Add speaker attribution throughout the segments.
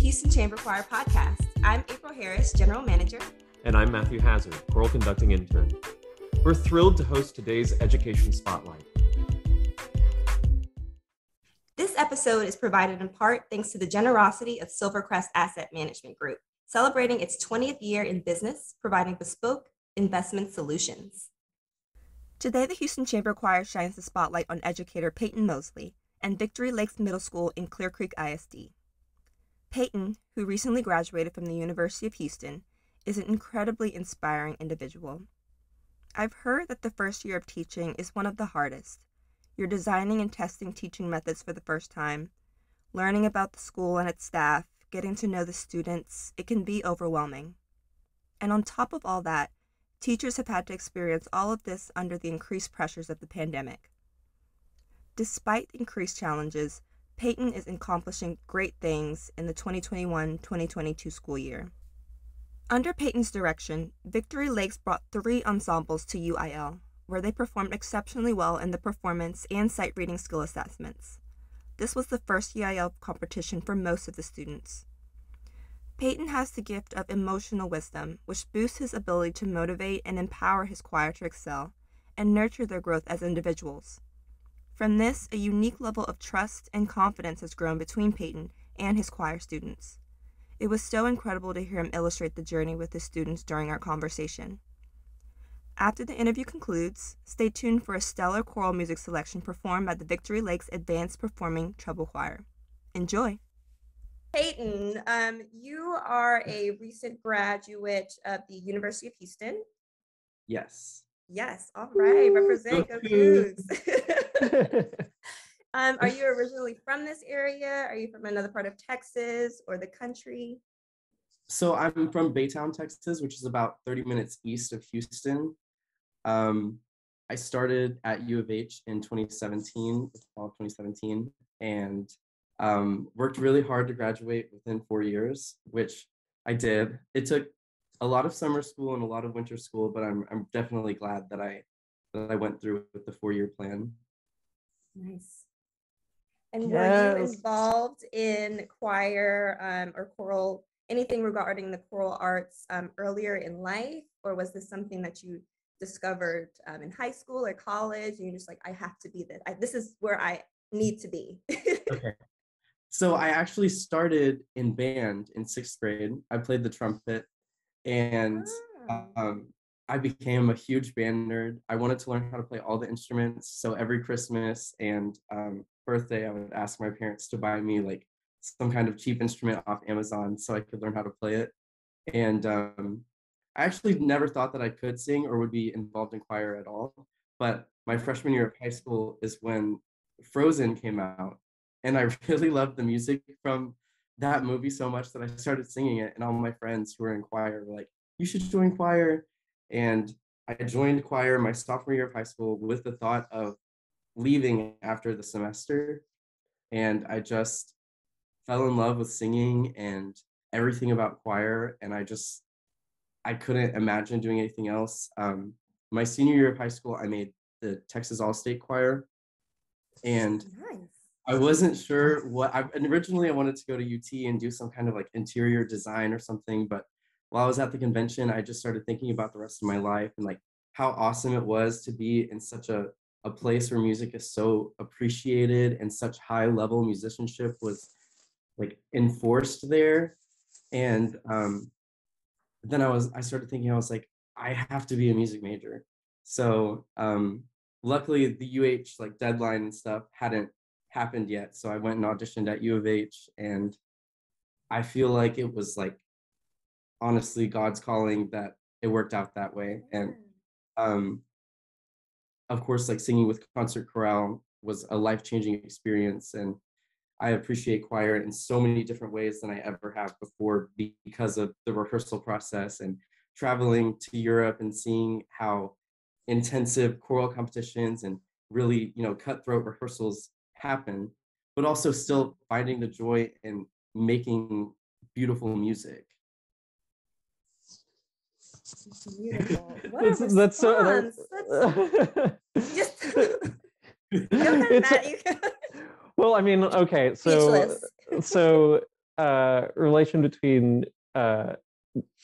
Speaker 1: Houston Chamber Choir podcast. I'm April Harris, General Manager.
Speaker 2: And I'm Matthew Hazard, Choral Conducting Intern. We're thrilled to host today's Education Spotlight.
Speaker 1: This episode is provided in part thanks to the generosity of Silvercrest Asset Management Group, celebrating its 20th year in business, providing bespoke investment solutions. Today, the Houston Chamber Choir shines the spotlight on educator Peyton Moseley and Victory Lakes Middle School in Clear Creek ISD. Peyton, who recently graduated from the University of Houston, is an incredibly inspiring individual. I've heard that the first year of teaching is one of the hardest. You're designing and testing teaching methods for the first time, learning about the school and its staff, getting to know the students. It can be overwhelming. And on top of all that, teachers have had to experience all of this under the increased pressures of the pandemic. Despite increased challenges, Peyton is accomplishing great things in the 2021-2022 school year. Under Peyton's direction, Victory Lakes brought 3 ensembles to UIL, where they performed exceptionally well in the performance and sight reading skill assessments. This was the first UIL competition for most of the students. Peyton has the gift of emotional wisdom, which boosts his ability to motivate and empower his choir to excel and nurture their growth as individuals. From this, a unique level of trust and confidence has grown between Peyton and his choir students. It was so incredible to hear him illustrate the journey with his students during our conversation. After the interview concludes, stay tuned for a stellar choral music selection performed by the Victory Lakes Advanced Performing Treble Choir. Enjoy! Peyton, you are a recent graduate of the University of Houston.
Speaker 2: Yes.
Speaker 1: Yes, all right. Represent, go Cougs. Are you originally from this area? Are you from another part of Texas or the country?
Speaker 3: So I'm from Baytown, Texas, which is about 30 minutes east of Houston. I started at U of H in 2017, fall of 2017, and worked really hard to graduate within 4 years, which I did. It took a lot of summer school and a lot of winter school, but I'm definitely glad that I went through with the 4-year plan.
Speaker 1: Nice. And were you involved in choir or choral, anything regarding the choral arts earlier in life, or was this something that you discovered in high school or college, and you're just like, I have to be this. This is where I need to be?
Speaker 3: Okay. So I actually started in band in 6th grade. I played the trumpet. And I became a huge band nerd. I wanted to learn how to play all the instruments. So every Christmas and birthday, I would ask my parents to buy me like some kind of cheap instrument off Amazon so I could learn how to play it. And I actually never thought that I could sing or would be involved in choir at all. But my freshman year of high school is when Frozen came out. And I really loved the music from that movie so much that I started singing it, and all my friends who were in choir were like, you should join choir. And I joined choir my sophomore year of high school with the thought of leaving after the semester. And I just fell in love with singing and everything about choir. And I couldn't imagine doing anything else. My senior year of high school, I made the Texas All-State Choir. And
Speaker 1: nice.
Speaker 3: I wasn't sure originally I wanted to go to UT and do some kind of like interior design or something, but while I was at the convention, I just started thinking about the rest of my life and like how awesome it was to be in such a place where music is so appreciated and such high level musicianship was like enforced there. And then I started thinking, I was like, I have to be a music major. So luckily the UH like deadline and stuff hadn't happened yet, so I went and auditioned at U of H, and I feel like it was like honestly God's calling that it worked out that way. And of course, like singing with concert chorale was a life-changing experience, and I appreciate choir in so many different ways than I ever have before because of the rehearsal process and traveling to Europe and seeing how intensive choral competitions and really, cutthroat rehearsals happen, but also still finding the joy in making beautiful music.
Speaker 1: Beautiful. What a response. That's just go ahead, Matt.
Speaker 2: Well, I mean, okay, so relation between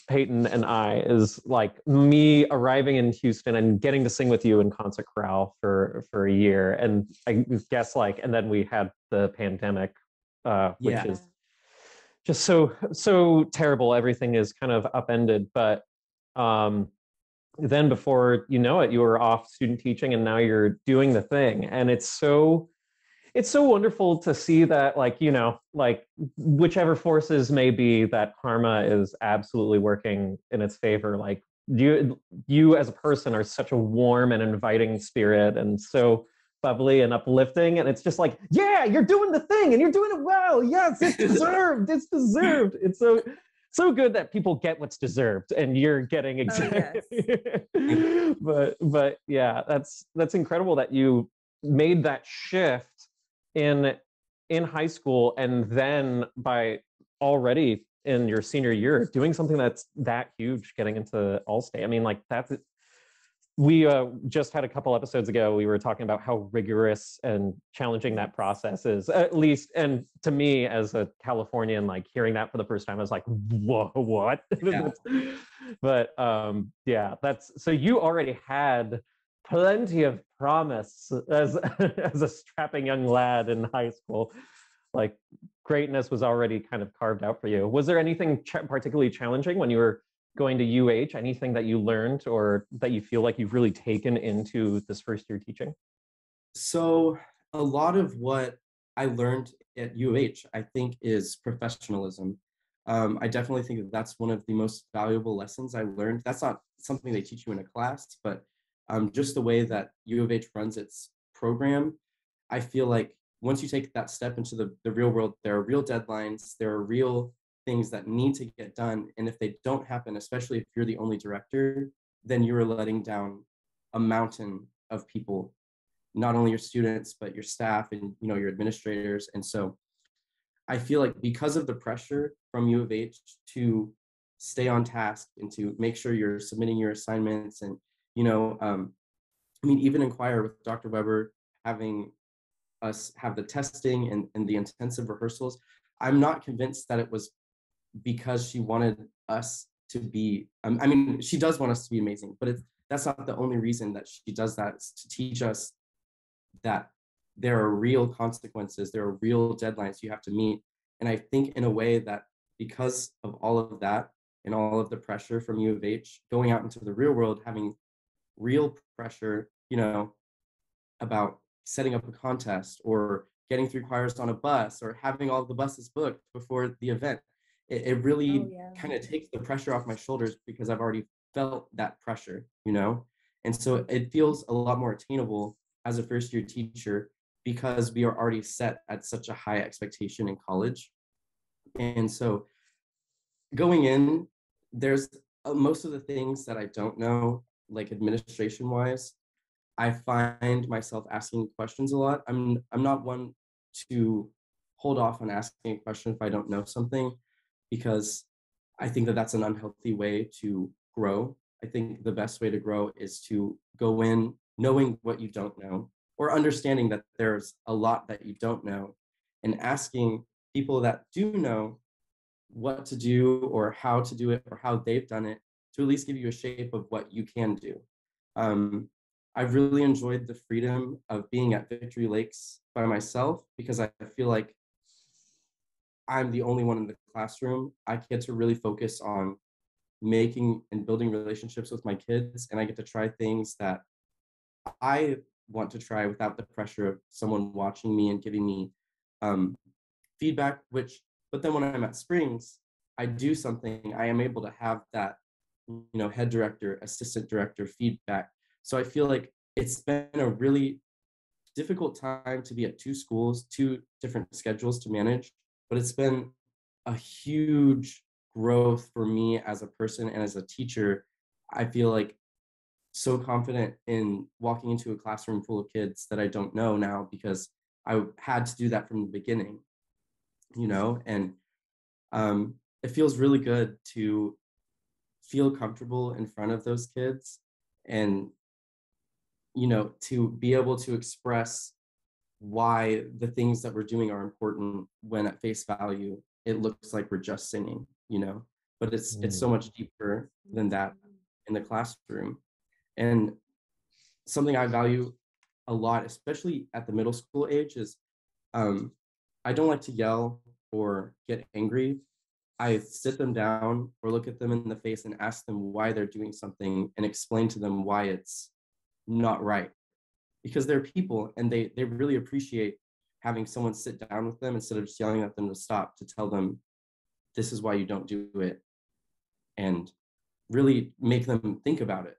Speaker 2: Peyton and I is like me arriving in Houston and getting to sing with you in concert chorale for a year, and I guess like, and then we had the pandemic, which
Speaker 3: Yeah.
Speaker 2: is just so terrible. Everything is kind of upended, but then before you know it, you were off student teaching, and now you're doing the thing, and it's so wonderful to see that, like, like whichever forces may be, that karma is absolutely working in its favor. Like you as a person are such a warm and inviting spirit, and so bubbly and uplifting, and it's just like, yeah, you're doing the thing and you're doing it well. Yes, it's deserved. It's deserved. It's so good that people get what's deserved, and you're getting exactly.
Speaker 1: yes.
Speaker 2: But yeah, that's incredible that you made that shift in high school, and then by already in your senior year doing something that's that huge, getting into All-State. I mean, like, that's, we just had a couple episodes ago, we were talking about how rigorous and challenging that process is, at least, and to me as a Californian, like hearing that for the first time, I was like, whoa, what?
Speaker 3: Yeah.
Speaker 2: But yeah, that's, so you already had plenty of promise as as a strapping young lad in high school. Like, greatness was already kind of carved out for you. Was there anything particularly challenging when you were going to UH? Anything that you learned or that you feel like you've really taken into this first year teaching?
Speaker 3: So a lot of what I learned at UH, I think, is professionalism. I definitely think that that's one of the most valuable lessons I learned. That's not something they teach you in a class, but just the way that U of H runs its program, I feel like once you take that step into the real world, there are real deadlines, there are real things that need to get done. And if they don't happen, especially if you're the only director, then you're letting down a mountain of people, not only your students, but your staff and, your administrators. And so I feel like because of the pressure from U of H to stay on task and to make sure you're submitting your assignments and, I mean, even in choir with Dr. Weber having us have the testing and the intensive rehearsals, I'm not convinced that it was because she wanted us to be, I mean, she does want us to be amazing, but that's not the only reason that she does that. It's to teach us that there are real consequences, there are real deadlines you have to meet. And I think in a way that because of all of that and all of the pressure from U of H, going out into the real world, having real pressure, about setting up a contest or getting 3 choirs on a bus or having all the buses booked before the event, it really kind of takes the pressure off my shoulders because I've already felt that pressure, And so it feels a lot more attainable as a first year teacher because we are already set at such a high expectation in college. And so going in, there's most of the things that I don't know, like administration wise, I find myself asking questions a lot. I'm not one to hold off on asking a question if I don't know something, because I think that that's an unhealthy way to grow. I think the best way to grow is to go in knowing what you don't know, or understanding that there's a lot that you don't know, and asking people that do know what to do or how to do it or how they've done it to at least give you a shape of what you can do. I've really enjoyed the freedom of being at Victory Lakes by myself because I feel like I'm the only one in the classroom. I get to really focus on making and building relationships with my kids, and I get to try things that I want to try without the pressure of someone watching me and giving me feedback, but then when I'm at Springs, I do something, I am able to have that, head director, assistant director feedback. So I feel like it's been a really difficult time to be at 2 schools, 2 different schedules to manage, but it's been a huge growth for me as a person and as a teacher. I feel like so confident in walking into a classroom full of kids that I don't know now because I had to do that from the beginning, and it feels really good to feel comfortable in front of those kids and, to be able to express why the things that we're doing are important when at face value it looks like we're just singing, but it's so much deeper than that in the classroom. And something I value a lot, especially at the middle school age, is I don't like to yell or get angry. I sit them down or look at them in the face and ask them why they're doing something and explain to them why it's not right. Because they're people and they really appreciate having someone sit down with them instead of just yelling at them to stop, to tell them this is why you don't do it, and really make them think about it.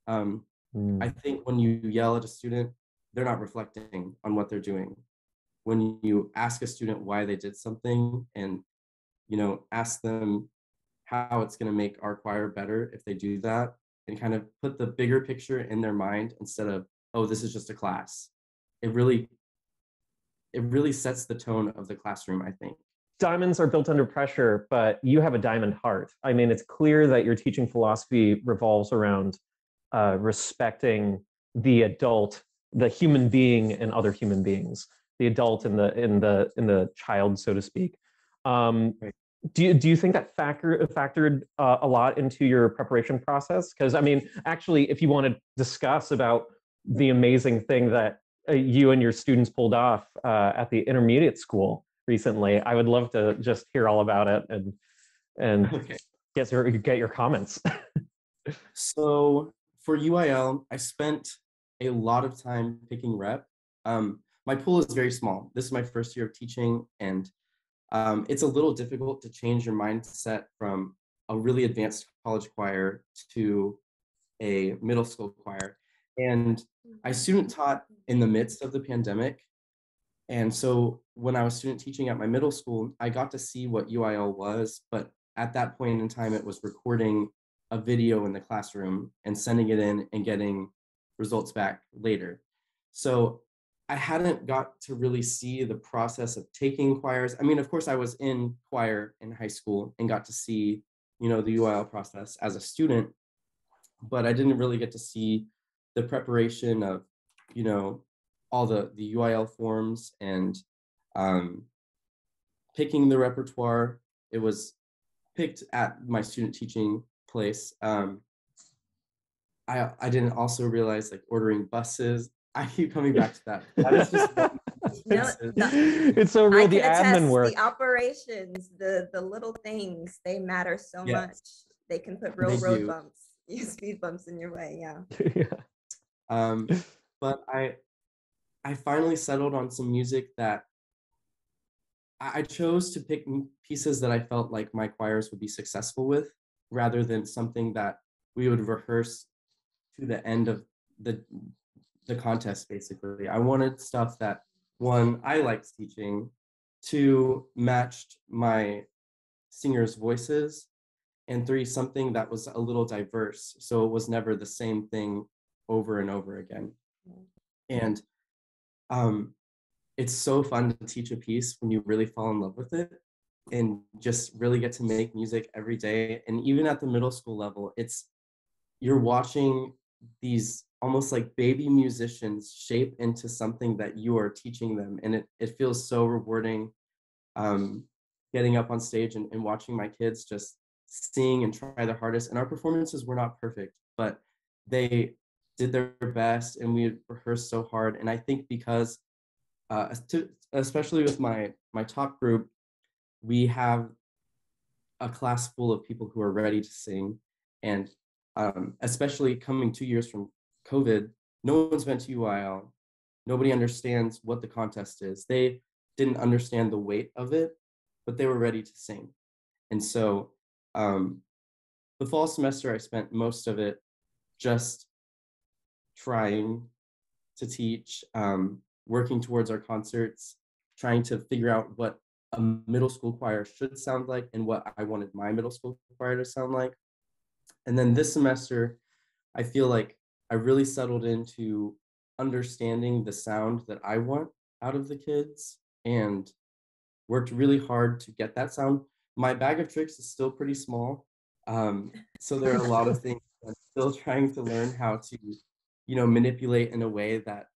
Speaker 3: I think when you yell at a student, they're not reflecting on what they're doing. When you ask a student why they did something and ask them how it's going to make our choir better if they do that, and kind of put the bigger picture in their mind instead of, oh, this is just a class. It really sets the tone of the classroom, I think.
Speaker 2: Diamonds are built under pressure, but you have a diamond heart. I mean, it's clear that your teaching philosophy revolves around respecting the adult, the human being, and other human beings, the adult and the child, so to speak.
Speaker 3: Right.
Speaker 2: Do you think that factored a lot into your preparation process? Because I mean, actually, if you want to discuss about the amazing thing that you and your students pulled off at the intermediate school recently, I would love to just hear all about it and
Speaker 3: Okay.
Speaker 2: get your comments.
Speaker 3: So for UIL, I spent a lot of time picking rep. My pool is very small. This is my first year of teaching, and it's a little difficult to change your mindset from a really advanced college choir to a middle school choir. And I student taught in the midst of the pandemic. And so when I was student teaching at my middle school, I got to see what UIL was, but at that point in time, it was recording a video in the classroom and sending it in and getting results back later. So I hadn't got to really see the process of taking choirs. I mean, of course, I was in choir in high school and got to see, the UIL process as a student, but I didn't really get to see the preparation of, all the UIL forms and picking the repertoire. It was picked at my student teaching place. I didn't also realize, like, ordering buses. I keep coming back to that. That is just
Speaker 1: No,
Speaker 2: it's so real.
Speaker 1: I
Speaker 2: The
Speaker 1: can attest,
Speaker 2: admin work,
Speaker 1: the operations, the little things, they matter so
Speaker 3: Yes.
Speaker 1: much. They can put real
Speaker 3: They
Speaker 1: road
Speaker 3: do.
Speaker 1: bumps, speed bumps in your way. Yeah.
Speaker 2: yeah.
Speaker 3: But I finally settled on some music that I chose to pick pieces that I felt like my choirs would be successful with, rather than something that we would rehearse to the end of the contest. Basically, I wanted stuff that, one, I liked teaching, two, matched my singers' voices, and three, something that was a little diverse, so it was never the same thing over and over again. And it's so fun to teach a piece when you really fall in love with it and just really get to make music every day. And even at the middle school level, you're watching these almost like baby musicians shape into something that you are teaching them, and it feels so rewarding, getting up on stage and watching my kids just sing and try their hardest. And our performances were not perfect, but they did their best, and we rehearsed so hard. And I think because especially with my top group, we have a class full of people who are ready to sing. And especially coming 2 years from COVID, no one's been to UIL. Nobody understands what the contest is. They didn't understand the weight of it, but they were ready to sing. And so the fall semester, I spent most of it just trying to teach, working towards our concerts, trying to figure out what a middle school choir should sound like and what I wanted my middle school choir to sound like. And then this semester, I feel like I really settled into understanding the sound that I want out of the kids and worked really hard to get that sound. My bag of tricks is still pretty small. So there are a lot of things I'm still trying to learn how to, manipulate in a way that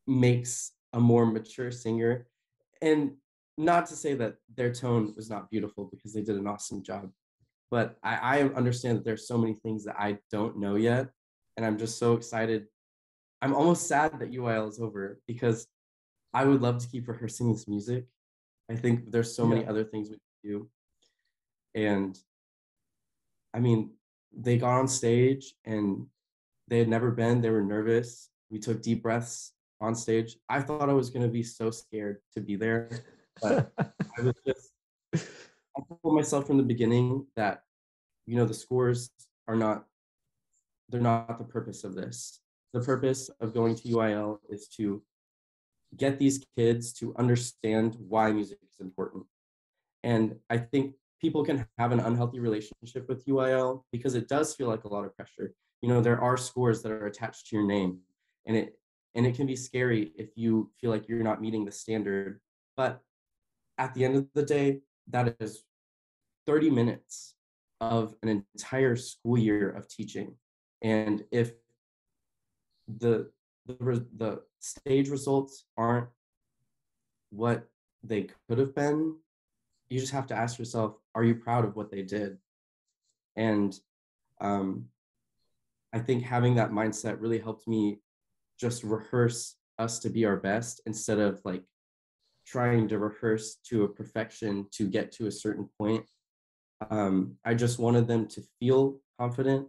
Speaker 3: makes a more mature singer. And not to say that their tone was not beautiful, because they did an awesome job, but I understand that there's so many things that I don't know yet, and I'm just so excited. I'm almost sad that UIL is over, because I would love to keep rehearsing this music. I think there's so many other things we can do. And I mean, they got on stage and they had never been, they were nervous. We took deep breaths on stage. I thought I was going to be so scared to be there, but I was just, I told myself from the beginning that, you know, the scores are not, they're not the purpose of this. The purpose of going to UIL is to get these kids to understand why music is important. And I think people can have an unhealthy relationship with UIL because it does feel like a lot of pressure. You know, there are scores that are attached to your name, and it can be scary if you feel like you're not meeting the standard. But at the end of the day, that is 30 minutes of an entire school year of teaching. And if the stage results aren't what they could have been, you just have to ask yourself, are you proud of what they did? And I think having that mindset really helped me just rehearse us to be our best, instead of like trying to rehearse to a perfection to get to a certain point. I just wanted them to feel confident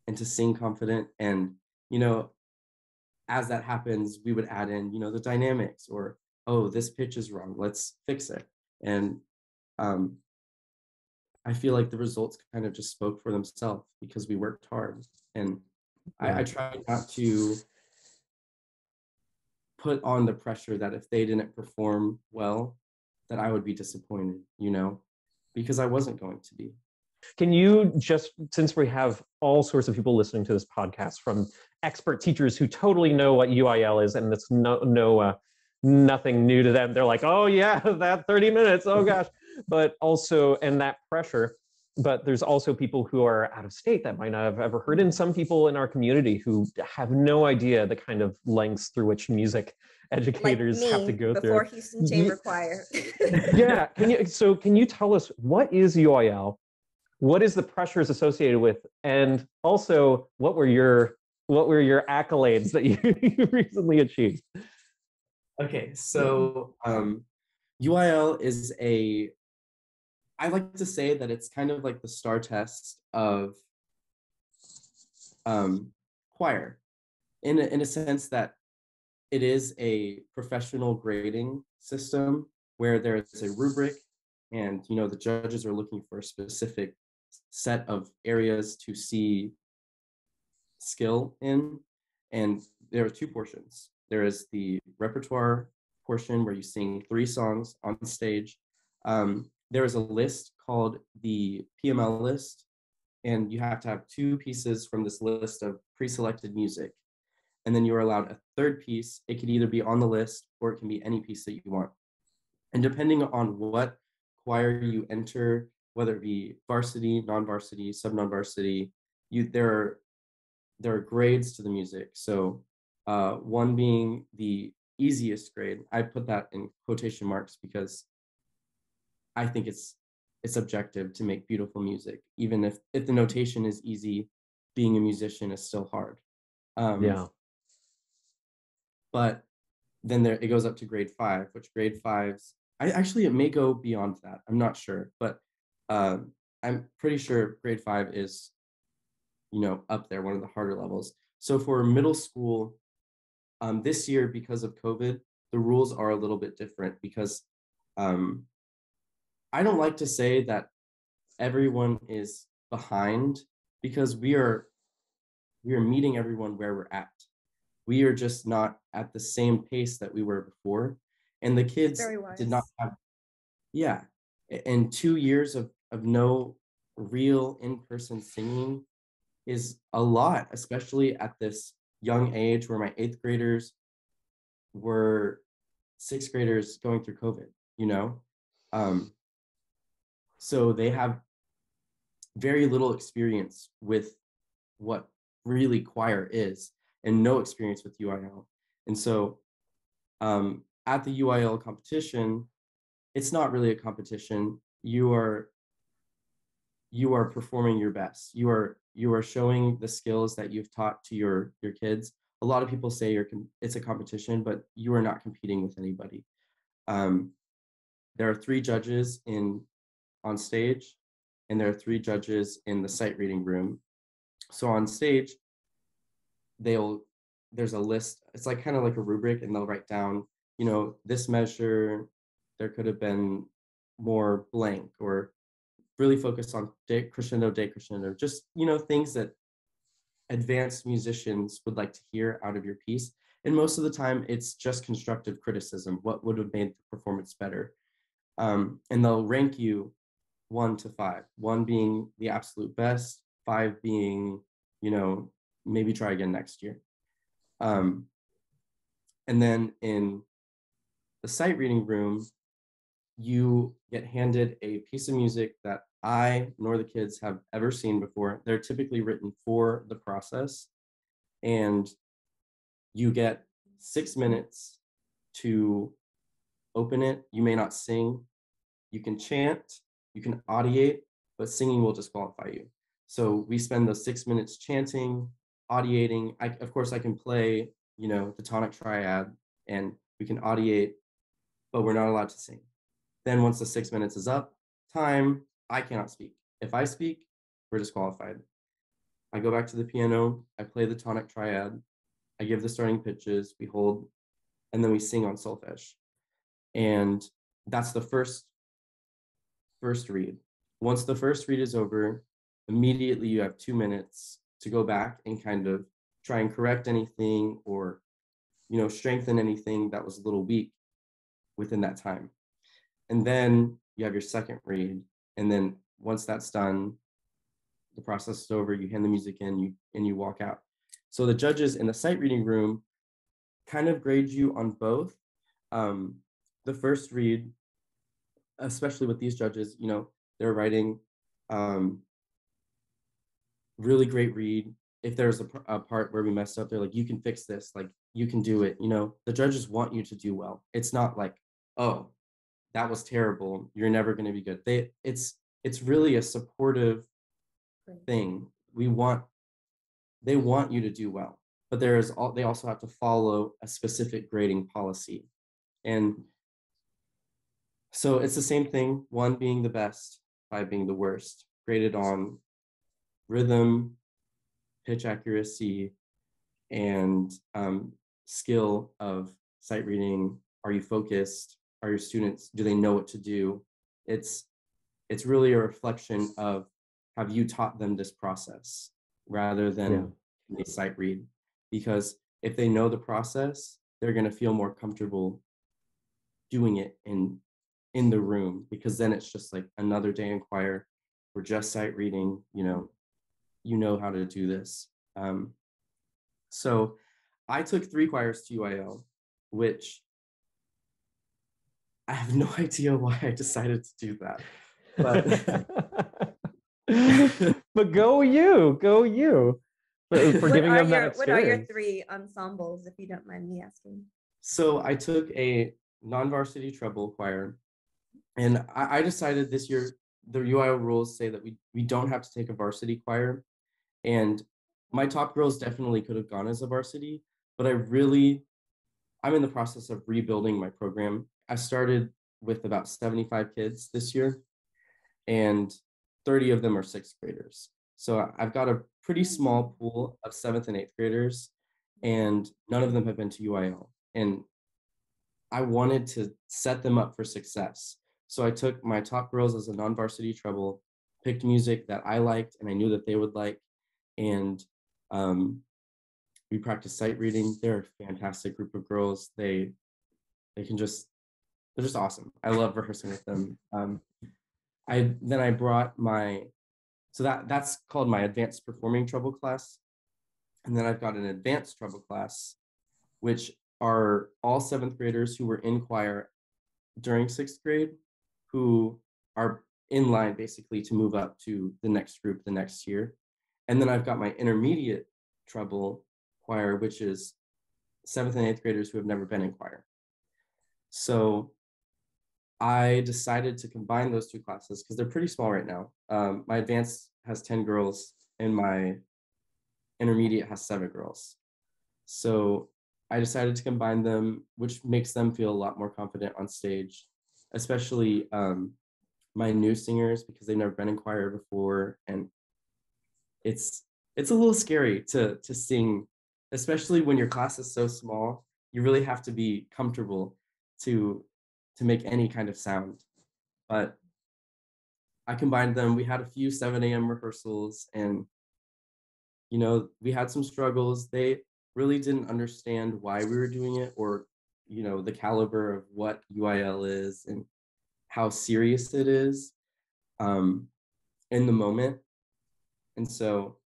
Speaker 3: and to sing confident. And, you know, as that happens, we would add in, you know, the dynamics, or, oh, this pitch is wrong, let's fix it. And I feel like the results kind of just spoke for themselves because we worked hard. And I tried not to put on the pressure that if they didn't perform well, that I would be disappointed, you know, because I wasn't going to be.
Speaker 2: Can you just, since we have all sorts of people listening to this podcast, from expert teachers who totally know what UIL is and it's nothing new to them, they're like, oh yeah, that 30 minutes, oh gosh, but also, and that pressure, but there's also people who are out of state that might not have ever heard, and some people in our community who have no idea the kind of lengths through which music educators
Speaker 1: like
Speaker 2: have to go
Speaker 1: before
Speaker 2: through.
Speaker 1: Houston Chamber Choir.
Speaker 2: Yeah, can you tell us, what is UIL? What is the pressures associated with, and also what were your accolades that you recently achieved?
Speaker 3: Okay, so UIL is I like to say that it's kind of like the STAR test of choir, in a sense that it is a professional grading system where there is a rubric, and, you know, the judges are looking for a specific set of areas to see skill in. And there are two portions. There is the repertoire portion where you sing 3 songs on stage. There is a list called the PML list, and you have to have 2 pieces from this list of pre-selected music. And then you're allowed a 3rd piece. It could either be on the list or it can be any piece that you want. And depending on what choir you enter, whether it be varsity, non-varsity, sub-non-varsity, there are grades to the music. So one being the easiest grade. I put that in quotation marks because I think it's objective to make beautiful music. Even if the notation is easy, being a musician is still hard.
Speaker 2: Yeah.
Speaker 3: But then it goes up to grade 5, which grade 5s, it may go beyond that. I'm not sure, but I'm pretty sure grade 5 is, you know, up there, one of the harder levels. So for middle school, this year, because of COVID, the rules are a little bit different, because I don't like to say that everyone is behind, because we are meeting everyone where we're at. We are just not at the same pace that we were before. And the kids did not have, yeah. And 2 years of no real in-person singing is a lot, especially at this young age where my 8th graders were 6th graders going through COVID, you know? So they have very little experience with what really choir is, and no experience with UIL. And so at the UIL competition, it's not really a competition. You are performing your best. You are showing the skills that you've taught to your kids. A lot of people say it's a competition, but you are not competing with anybody. There are 3 judges on stage, and there are 3 judges in the sight reading room. So on stage, there's a list. It's like kind of like a rubric, and they'll write down, this measure, there could have been more blank, or really focus on decrescendo, just, things that advanced musicians would like to hear out of your piece. And most of the time, it's just constructive criticism. What would have made the performance better? And they'll rank you 1 to 5, 1 being the absolute best, 5 being, maybe try again next year. And then in the sight reading room, you get handed a piece of music that I nor the kids have ever seen before. They're typically written for the process, and you get 6 minutes to open it. You may not sing. You can chant, you can audiate, but singing will disqualify you. So we spend those 6 minutes chanting, audiating. Of course, I can play, the tonic triad, and we can audiate, but we're not allowed to sing. Then once the 6 minutes is up, I cannot speak. If I speak, we're disqualified. I go back to the piano, I play the tonic triad, I give the starting pitches, we hold, and then we sing on solfege. And that's the first read. Once the first read is over, immediately you have 2 minutes to go back and kind of try and correct anything, or, strengthen anything that was a little weak within that time. And then you have your second read. And then once that's done, the process is over, you hand the music in, and you walk out. So the judges in the sight reading room kind of grade you on both. The first read, especially with these judges, they're writing really great read. If there's a part where we messed up, they're like, you can fix this, like you can do it. The judges want you to do well. It's not like, oh, that was terrible, you're never going to be good. It's really a supportive thing. They want you to do well, but they also have to follow a specific grading policy. And so it's the same thing, 1 being the best, 5 being the worst, graded on rhythm, pitch accuracy, and skill of sight reading. Are you focused? Are your students, do they know what to do? It's really a reflection of, have you taught them this process, rather than a sight read? Because if they know the process, they're going to feel more comfortable doing it in the room, because then it's just like another day in choir. We're just sight reading, you know how to do this. So I took 3 choirs to UIL, which I have no idea why I decided to do that.
Speaker 2: But go you for giving them that experience.
Speaker 1: What are your 3 ensembles, if you don't mind me asking?
Speaker 3: So I took a non-varsity treble choir, and I decided this year, the UIL rules say that we don't have to take a varsity choir, and my top girls definitely could have gone as a varsity, but I'm in the process of rebuilding my program. I started with about 75 kids this year, and 30 of them are 6th graders. So I've got a pretty small pool of 7th and 8th graders, and none of them have been to UIL. And I wanted to set them up for success. So I took my top girls as a non-varsity treble, picked music that I liked and I knew that they would like, and we practiced sight reading. They're a fantastic group of girls. They're just awesome. I love rehearsing with them. I brought that's called my advanced performing treble class. And then I've got an advanced treble class, which are all 7th graders who were in choir during 6th grade, who are in line basically to move up to the next group the next year. And then I've got my intermediate treble choir, which is 7th and 8th graders who have never been in choir. So I decided to combine those two classes because they're pretty small right now. My advanced has 10 girls and my intermediate has 7 girls. So I decided to combine them, which makes them feel a lot more confident on stage, especially my new singers, because they've never been in choir before. And it's a little scary to sing, especially when your class is so small. You really have to be comfortable to make any kind of sound. But I combined them. We had a few 7 a.m. rehearsals, and we had some struggles. They really didn't understand why we were doing it, or the caliber of what UIL is and how serious it is in the moment. And so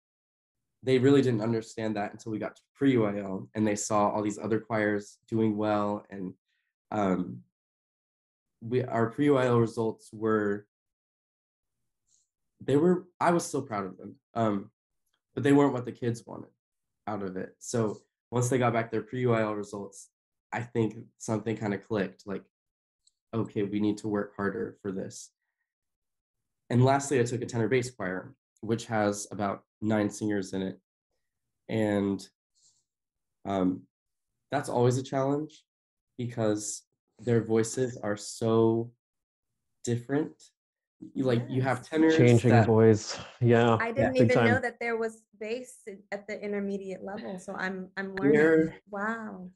Speaker 3: they really didn't understand that until we got to pre-UIL and they saw all these other choirs doing well. And our pre-UIL results I was so proud of them, but they weren't what the kids wanted out of it. So once they got back their pre-UIL results, I think something kind of clicked, like, okay, we need to work harder for this. And lastly, I took a tenor bass choir, which has about 9 singers in it. And that's always a challenge because their voices are so different. You have tenors
Speaker 2: changing voice. Yeah.
Speaker 1: I didn't
Speaker 2: big
Speaker 1: even know
Speaker 2: time.
Speaker 1: that there was bass at the intermediate level. So I'm learning. Wow.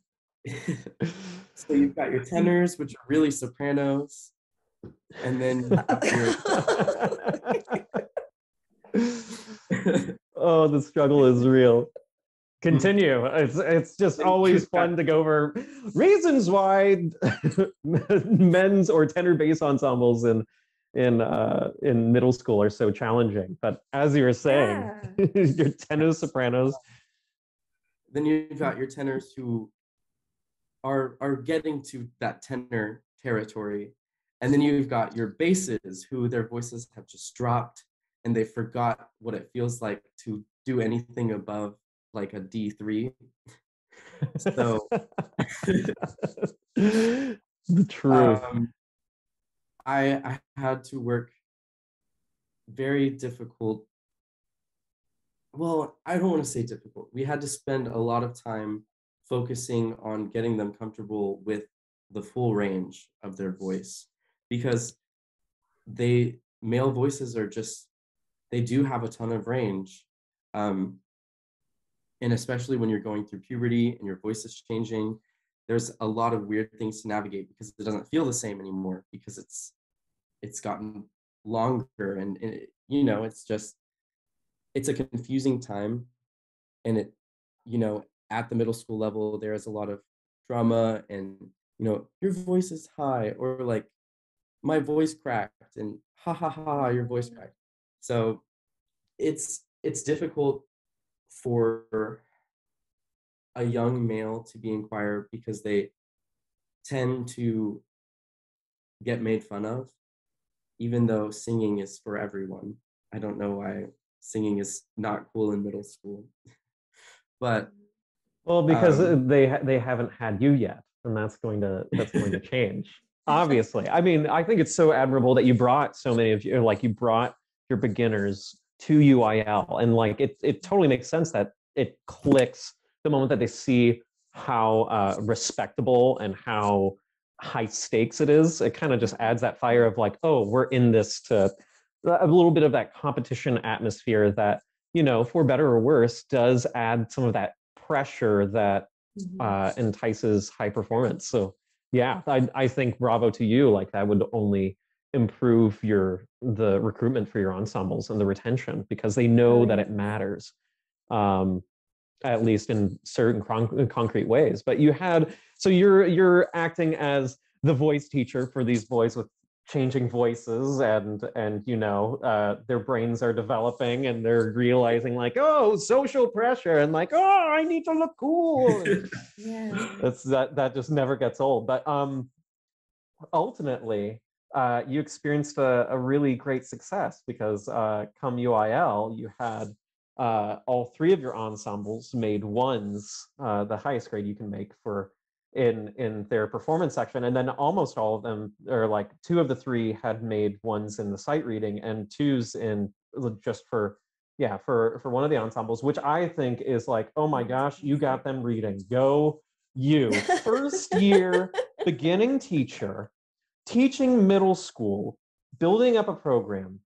Speaker 3: So you've got your tenors, which are really sopranos, and then you've got your
Speaker 2: oh, the struggle is real. Continue. It's just always fun to go over reasons why men's or tenor bass ensembles in middle school are so challenging. But as you were saying, your tenors, sopranos.
Speaker 3: Then you've got your tenors who are getting to that tenor territory, and then you've got your basses who their voices have just dropped and they forgot what it feels like to do anything above like a D3. So
Speaker 2: the truth.
Speaker 3: I had to work very difficult. Well, I don't want to say difficult. We had to spend a lot of time focusing on getting them comfortable with the full range of their voice, because male voices are they do have a ton of range. And especially when you're going through puberty and your voice is changing, there's a lot of weird things to navigate because it doesn't feel the same anymore because it's gotten longer, and it's a confusing time. And at the middle school level, there is a lot of drama, and your voice is high, or like my voice cracked, and ha ha ha, your voice cracked. So it's difficult for a young male to be in choir because they tend to get made fun of, even though singing is for everyone. I don't know why singing is not cool in middle school. But
Speaker 2: well, because they haven't had you yet, and that's going to change. Obviously, I mean, I think it's so admirable that you brought so many of you, like you brought your beginners to UIL, and like it totally makes sense that it clicks the moment that they see how respectable and how high stakes it is. It kind of just adds that fire of like, oh, we're in this to a little bit of that competition atmosphere that, for better or worse, does add some of that pressure that entices high performance. So yeah, I think bravo to you. Like that would only improve the recruitment for your ensembles and the retention, because they know that it matters, at least in certain concrete ways. But you're acting as the voice teacher for these boys with changing voices, and their brains are developing and they're realizing like, oh, social pressure, and like, oh, I need to look cool.
Speaker 1: Yeah.
Speaker 2: That just never gets old. But ultimately, you experienced a really great success, because come UIL, you had all 3 of your ensembles made ones, the highest grade you can make for in their performance section, and then almost all of them, or like two of the three, had made ones in the sight reading and twos in just for for one of the ensembles, which I think is like, oh my gosh, you got them reading. Go you. First year beginning teacher, teaching middle school, building up a program.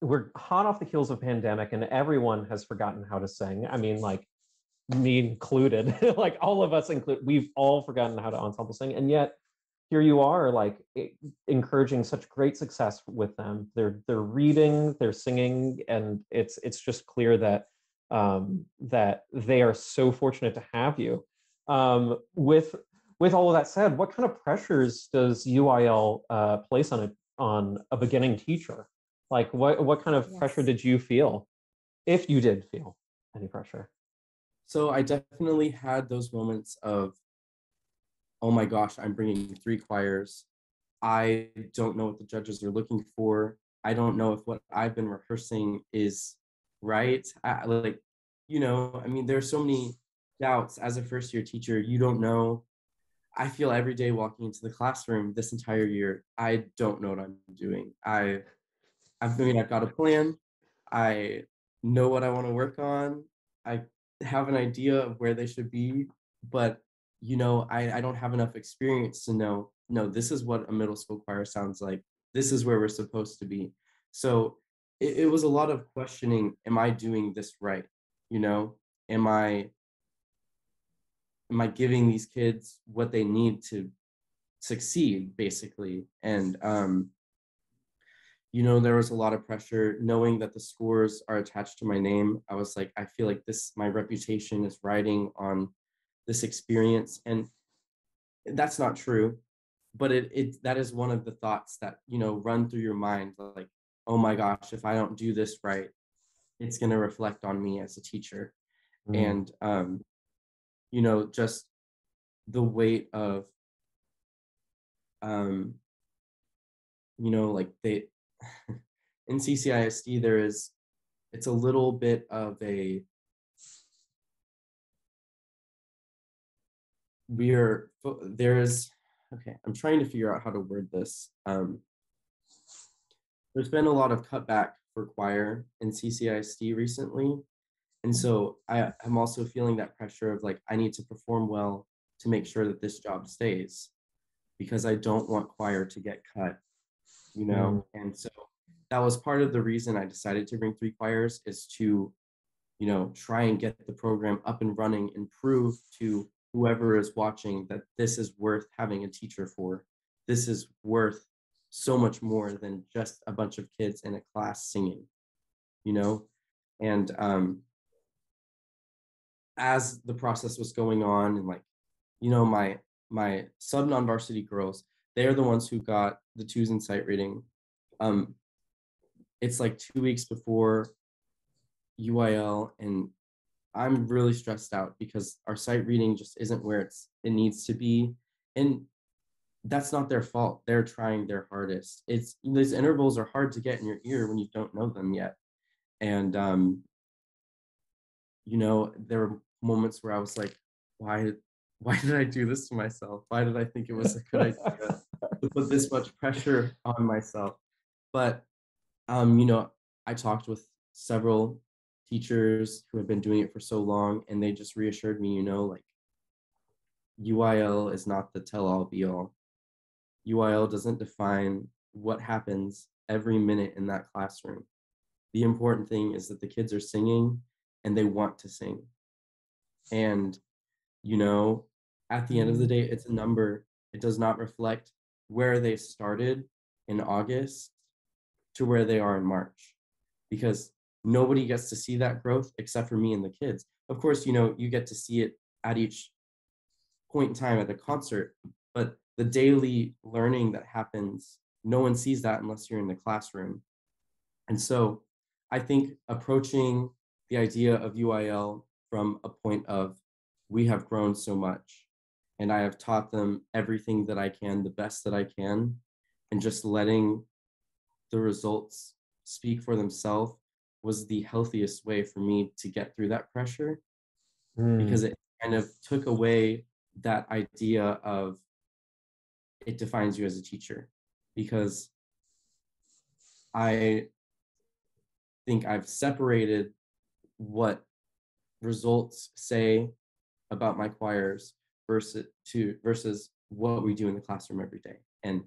Speaker 2: We're hot off the heels of pandemic and everyone has forgotten how to sing. I mean, like, me included, like all of us include, we've all forgotten how to ensemble sing, and yet here you are, like encouraging such great success with them. They're reading, they're singing, and it's just clear that that they are so fortunate to have you. With all of that said, what kind of pressures does UIL place on a beginning teacher? Like what kind of pressure did you feel, if you did feel any pressure?
Speaker 3: So I definitely had those moments of, oh my gosh, I'm bringing 3 choirs. I don't know what the judges are looking for. I don't know if what I've been rehearsing is right. Like, I mean, there's so many doubts as a first year teacher. You don't know. I feel every day walking into the classroom this entire year, I don't know what I'm doing. I mean, I've got a plan. I know what I want to work on. I have an idea of where they should be, but I don't have enough experience to know, no, this is what a middle school choir sounds like. This is where we're supposed to be. So it was a lot of questioning, am I doing this right? Am I giving these kids what they need to succeed, basically? And there was a lot of pressure knowing that the scores are attached to my name. I was like, I feel like my reputation is riding on this experience. And that's not true, but that is one of the thoughts that, run through your mind, like, oh my gosh, if I don't do this right, it's going to reflect on me as a teacher. And, just the weight of, like in CCISD, it's a little bit of okay, I'm trying to figure out how to word this. There's been a lot of cutback for choir in CCISD recently. And so I'm also feeling that pressure of like, I need to perform well to make sure that this job stays, because I don't want choir to get cut, And so that was part of the reason I decided to bring 3 choirs, is to, try and get the program up and running and prove to whoever is watching that this is worth having a teacher for. This is worth so much more than just a bunch of kids in a class singing, And as the process was going on, and like, my sub non-varsity girls, they're the ones who got the 2s in sight reading. It's like 2 weeks before UIL, and I'm really stressed out because our sight reading just isn't where it needs to be. And that's not their fault. They're trying their hardest. These intervals are hard to get in your ear when you don't know them yet. And there were moments where I was like, why did I do this to myself? Why did I think it was a good idea to put this much pressure on myself? But I talked with several teachers who have been doing it for so long, and they just reassured me, like, UIL is not the tell-all be-all. UIL doesn't define what happens every minute in that classroom. The important thing is that the kids are singing and they want to sing. And, at the end of the day, it's a number. It does not reflect where they started in August to where they are in March, because nobody gets to see that growth except for me and the kids. Of course, you get to see it at each point in time at a concert, but the daily learning that happens, no one sees that unless you're in the classroom. And so I think approaching the idea of UIL from a point of, we have grown so much and I have taught them everything that I can, the best that I can, and just letting the results speak for themselves was the healthiest way for me to get through that pressure, because it kind of took away that idea of it defines you as a teacher, because I think I've separated what results say about my choirs versus what we do in the classroom every day. And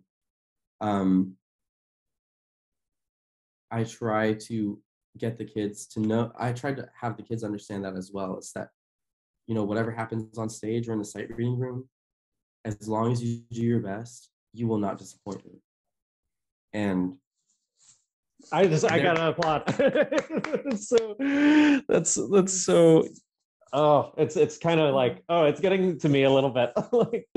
Speaker 3: I try to get the kids to know, I try to have the kids understand that as well. It's that, you know, whatever happens on stage or in the sight reading room, as long as you do your best, you will not disappoint me. And
Speaker 2: I gotta applaud. So that's so, oh, it's kind of like, oh, it's getting to me a little bit. Like,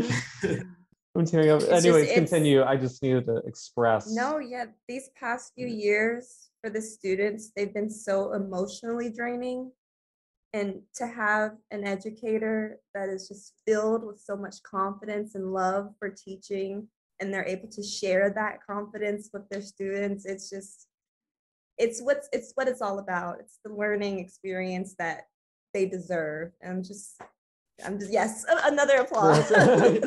Speaker 2: I'm tearing up. Anyways, continue. I just needed to express.
Speaker 1: No, yeah, these past few years for the students, they've been so emotionally draining. And to have an educator that is just filled with so much confidence and love for teaching, and they're able to share that confidence with their students, it's just, it's what it's all about. It's the learning experience that they deserve. And I'm just yes, another applause.
Speaker 2: Yes.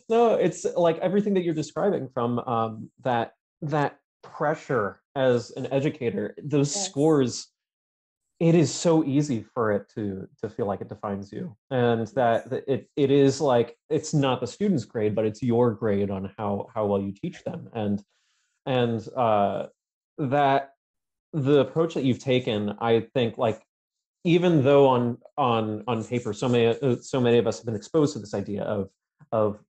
Speaker 2: No, it's like everything that you're describing from that pressure as an educator, those
Speaker 1: Yes.
Speaker 2: scores, it is so easy for it to feel like it defines you, and that it is like, it's not the student's grade, but it's your grade on how well you teach them. And that the approach that you've taken, I think, like, even though on paper so many of us have been exposed to this idea of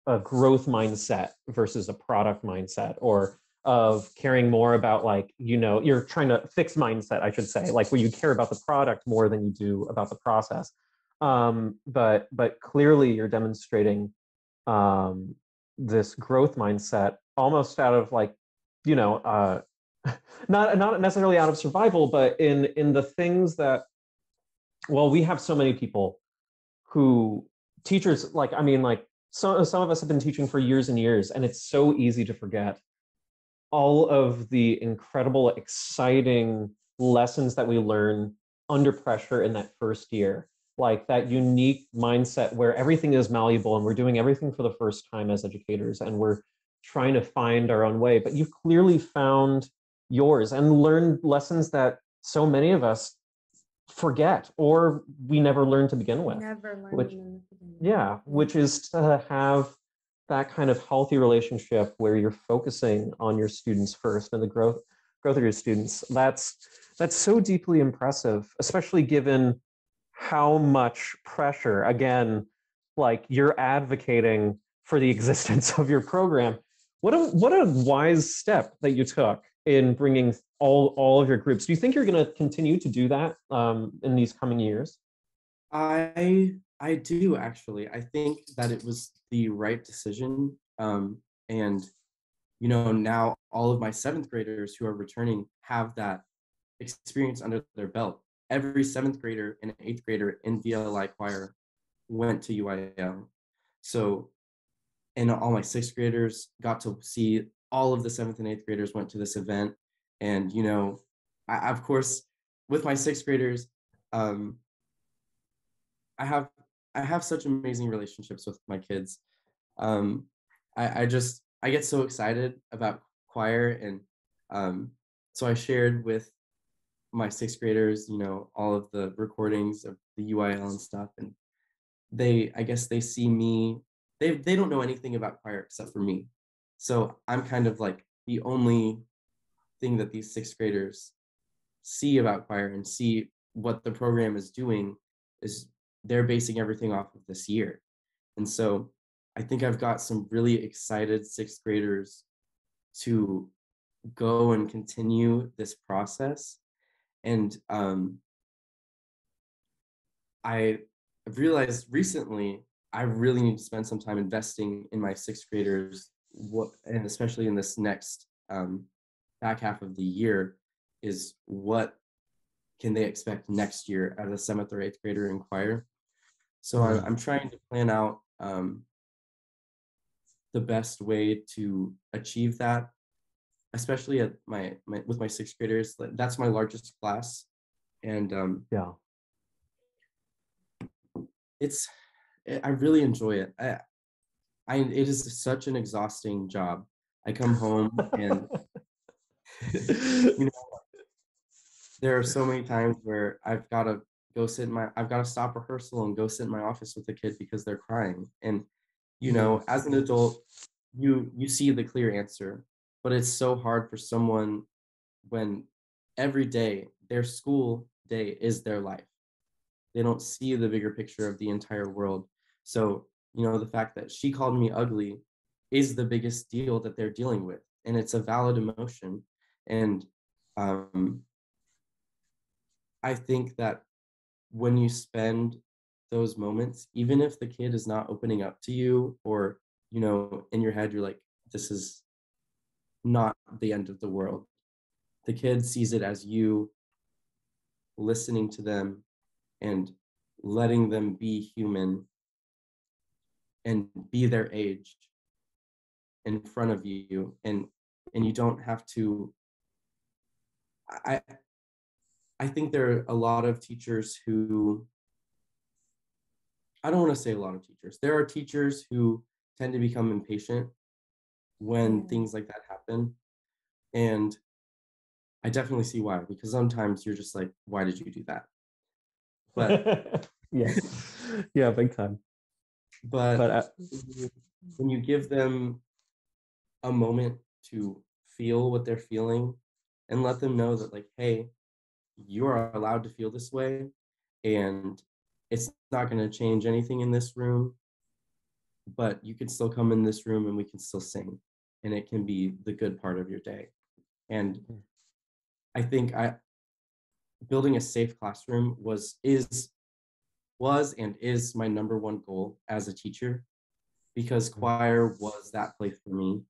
Speaker 2: a growth mindset versus a product mindset, or of caring more about, like, you know, you're trying to fix mindset, I should say, like where you care about the product more than you do about the process. But clearly you're demonstrating this growth mindset almost out of, like, you know, not necessarily out of survival, but in the things that, well, we have so many people who, teachers, like, I mean, like, some of us have been teaching for years and years, and it's so easy to forget all of the incredible, exciting lessons that we learn under pressure in that first year. Like that unique mindset where everything is malleable and we're doing everything for the first time as educators, and we're trying to find our own way. But you've clearly found yours and learned lessons that so many of us forget, or we never learned to begin with.
Speaker 1: Never learned
Speaker 2: Which,
Speaker 1: them in the beginning.
Speaker 2: yeah, which is to have that kind of healthy relationship where you're focusing on your students first and the growth of your students. That's so deeply impressive, especially given how much pressure, again, like, you're advocating for the existence of your program. What a wise step that you took in bringing all of your groups. Do you think you're going to continue to do that in these coming years?
Speaker 3: I do, actually. I think that it was the right decision. And, you know, now all of my seventh graders who are returning have that experience under their belt. Every seventh grader and eighth grader in VLI choir went to UIL. So, and all my sixth graders got to see all of the seventh and eighth graders went to this event. And, you know, of course, with my sixth graders, um, I have such amazing relationships with my kids. Um, I get so excited about choir, and so I shared with my sixth graders, you know, all of the recordings of the UIL and stuff, and I guess they see me. They don't know anything about choir except for me, so I'm kind of like the only thing that these sixth graders see about choir and see what the program is doing is they're basing everything off of this year. And so I think I've got some really excited sixth graders to go and continue this process. And I realized recently I really need to spend some time investing in my sixth graders, and especially in this next back half of the year, is what can they expect next year as a seventh or eighth grader in choir. So I'm trying to plan out the best way to achieve that, especially at my with my sixth graders. That's my largest class, and
Speaker 2: Yeah.
Speaker 3: I really enjoy it. It is such an exhausting job. I come home and you know, there are so many times where I've got to stop rehearsal and go sit in my office with the kid because they're crying. And as an adult, you see the clear answer, but it's so hard for someone when every day their school day is their life. They don't see the bigger picture of the entire world. So, the fact that she called me ugly is the biggest deal that they're dealing with. And it's a valid emotion. And I think that when you spend those moments, even if the kid is not opening up to you, or, in your head, you're like, this is not the end of the world. The kid sees it as you listening to them and letting them be human and be their age in front of you, and you don't have to. I think there are a lot of teachers who, I don't want to say a lot of teachers, there are teachers who tend to become impatient when things like that happen, and I definitely see why, because sometimes you're just like, why did you do that? But
Speaker 2: yeah, big time.
Speaker 3: But when you give them a moment to feel what they're feeling and let them know that, like, hey, you are allowed to feel this way, and it's not going to change anything in this room, but you can still come in this room and we can still sing, and it can be the good part of your day. And I think building a safe classroom was and is my number one goal as a teacher, because choir was that place for me.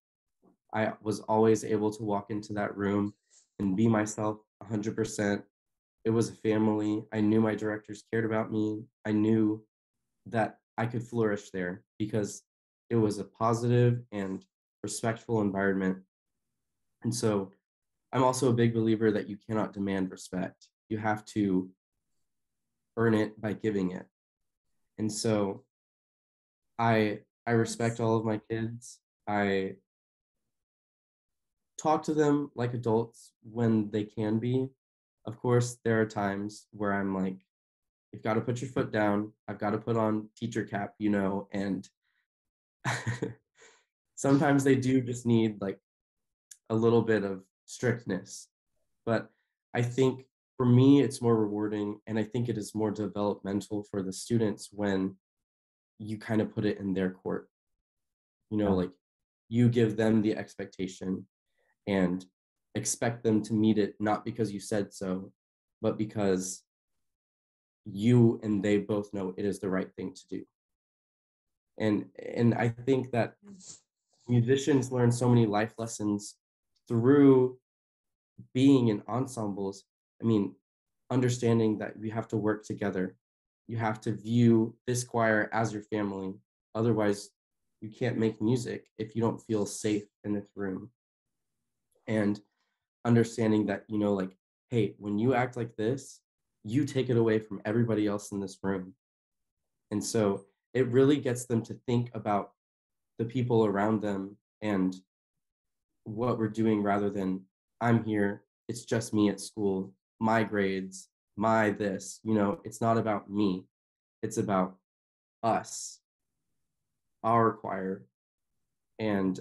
Speaker 3: I was always able to walk into that room and be myself 100%. It was a family. I knew my directors cared about me. I knew that I could flourish there because it was a positive and respectful environment. And so I'm also a big believer that you cannot demand respect. You have to earn it by giving it. And so I respect all of my kids. I talk to them like adults when they can be. Of course, there are times where I'm like, you've got to put your foot down. I've got to put on teacher cap, and sometimes they do just need like a little bit of strictness. But I think for me, it's more rewarding, and I think it is more developmental for the students when you kind of put it in their court. Like you give them the expectation and expect them to meet it, not because you said so, but because you and they both know it is the right thing to do. And I think that musicians learn so many life lessons through being in ensembles. I mean, understanding that you have to work together. You have to view this choir as your family. Otherwise, you can't make music if you don't feel safe in this room. And understanding that, like, hey, when you act like this, you take it away from everybody else in this room. And so it really gets them to think about the people around them and what we're doing, rather than I'm here, it's just me at school, my grades, my this. It's not about me. It's about us, our choir. And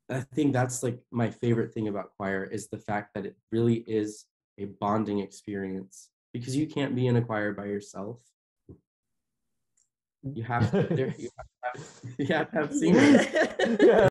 Speaker 3: I think that's like my favorite thing about choir, is the fact that it really is a bonding experience, because you can't be in a choir by yourself. You have to have singers.
Speaker 2: Yeah.